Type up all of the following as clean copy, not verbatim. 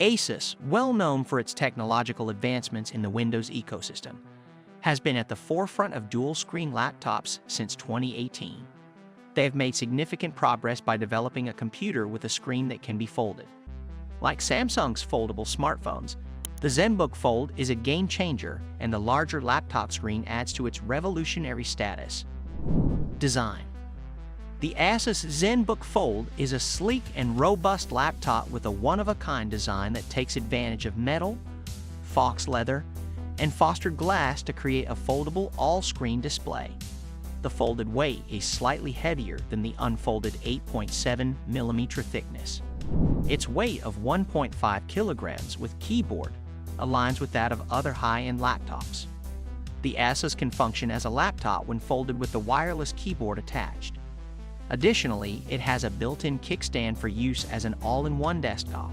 Asus, well known for its technological advancements in the Windows ecosystem, has been at the forefront of dual-screen laptops since 2018. They have made significant progress by developing a computer with a screen that can be folded. Like Samsung's foldable smartphones, the Zenbook Fold is a game-changer, and the larger laptop screen adds to its revolutionary status. Design. The Asus Zenbook Fold is a sleek and robust laptop with a one-of-a-kind design that takes advantage of metal, fox leather, and fostered glass to create a foldable all-screen display. The folded weight is slightly heavier than the unfolded 8.7mm thickness. Its weight of 1.5 kilograms with keyboard aligns with that of other high-end laptops. The Asus can function as a laptop when folded with the wireless keyboard attached. Additionally, it has a built-in kickstand for use as an all-in-one desktop.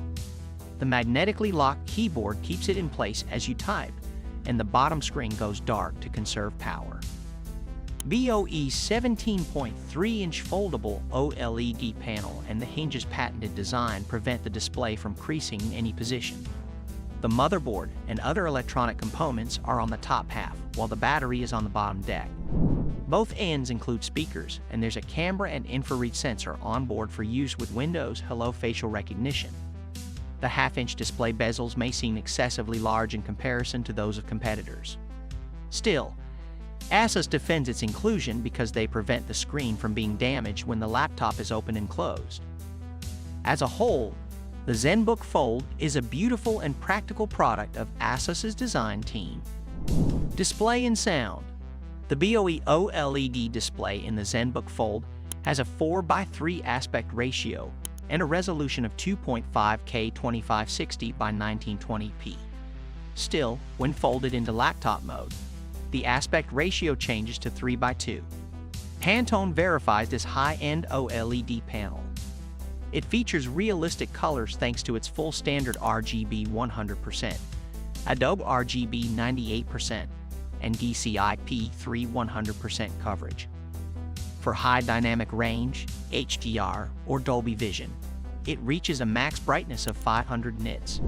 The magnetically locked keyboard keeps it in place as you type, and the bottom screen goes dark to conserve power. BOE's 17.3-inch foldable OLED panel and the hinge's patented design prevent the display from creasing in any position. The motherboard and other electronic components are on the top half, while the battery is on the bottom deck. Both ends include speakers, and there's a camera and infrared sensor on board for use with Windows Hello facial recognition. The half-inch display bezels may seem excessively large in comparison to those of competitors. Still, Asus defends its inclusion because they prevent the screen from being damaged when the laptop is open and closed. As a whole, the Zenbook Fold is a beautiful and practical product of Asus's design team. Display and sound. The BOE OLED display in the Zenbook Fold has a 4:3 aspect ratio and a resolution of 2.5K 2560 by 1920p. Still, when folded into laptop mode, the aspect ratio changes to 3:2. Pantone verifies this high-end OLED panel. It features realistic colors thanks to its full standard RGB 100%, Adobe RGB 98%, and DCI-P3 100% coverage. For high dynamic range, HDR, or Dolby Vision, it reaches a max brightness of 500 nits.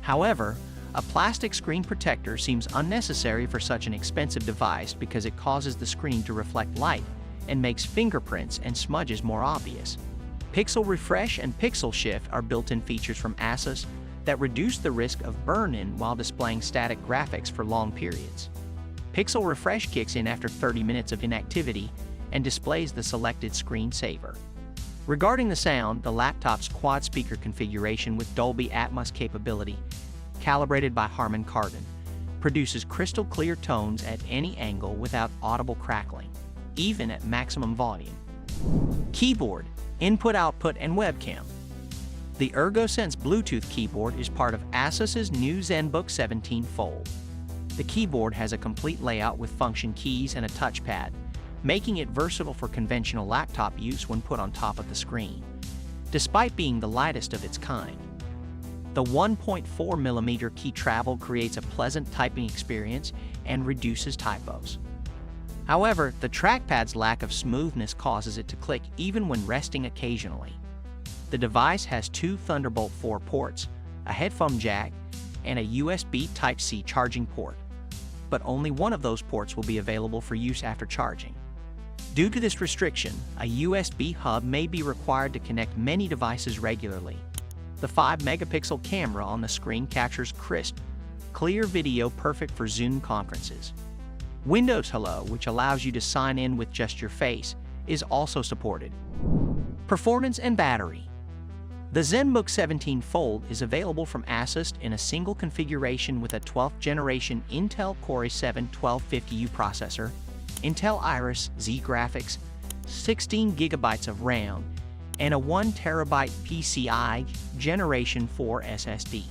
However, a plastic screen protector seems unnecessary for such an expensive device because it causes the screen to reflect light and makes fingerprints and smudges more obvious. Pixel Refresh and Pixel Shift are built-in features from Asus that reduce the risk of burn-in while displaying static graphics for long periods. Pixel Refresh kicks in after 30 minutes of inactivity and displays the selected screensaver. Regarding the sound, the laptop's quad-speaker configuration with Dolby Atmos capability, calibrated by Harman Kardon, produces crystal-clear tones at any angle without audible crackling, even at maximum volume. Keyboard, input-output, and webcam. The ErgoSense Bluetooth keyboard is part of Asus's new Zenbook 17 Fold. The keyboard has a complete layout with function keys and a touchpad, making it versatile for conventional laptop use when put on top of the screen, despite being the lightest of its kind. The 1.4mm key travel creates a pleasant typing experience and reduces typos. However, the trackpad's lack of smoothness causes it to click even when resting occasionally. The device has two Thunderbolt 4 ports, a headphone jack, and a USB Type-C charging port, but only one of those ports will be available for use after charging. Due to this restriction, a USB hub may be required to connect many devices regularly. The 5-megapixel camera on the screen captures crisp, clear video perfect for Zoom conferences. Windows Hello, which allows you to sign in with just your face, is also supported. Performance and battery. The Zenbook 17 Fold is available from Asus in a single configuration with a 12th generation Intel Core i7-1250U processor, Intel Iris Z graphics, 16 GB of RAM, and a 1TB PCI Generation 4 SSD.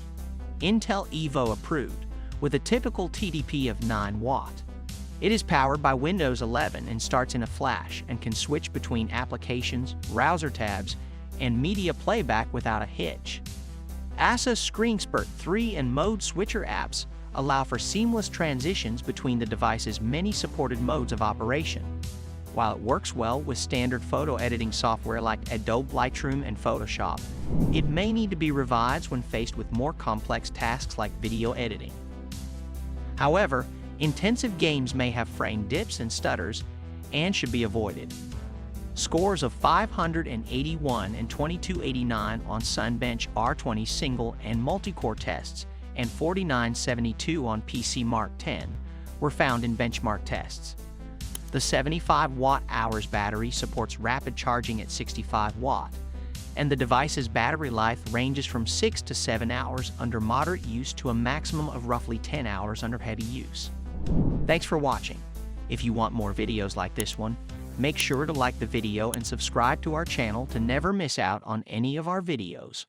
Intel Evo approved, with a typical TDP of 9 watt. It is powered by Windows 11 and starts in a flash and can switch between applications, browser tabs, and media playback without a hitch. Asus ScreenSpurt 3 and Mode Switcher apps allow for seamless transitions between the device's many supported modes of operation. While it works well with standard photo editing software like Adobe Lightroom and Photoshop, it may need to be revised when faced with more complex tasks like video editing. However, intensive games may have frame dips and stutters and should be avoided. Scores of 581 and 2289 on Sunbench R20 single and multi-core tests and 4972 on PC Mark X were found in benchmark tests. The 75 watt-hours battery supports rapid charging at 65 watt, and the device's battery life ranges from 6 to 7 hours under moderate use to a maximum of roughly 10 hours under heavy use. Thanks for watching. If you want more videos like this one, make sure to like the video and subscribe to our channel to never miss out on any of our videos.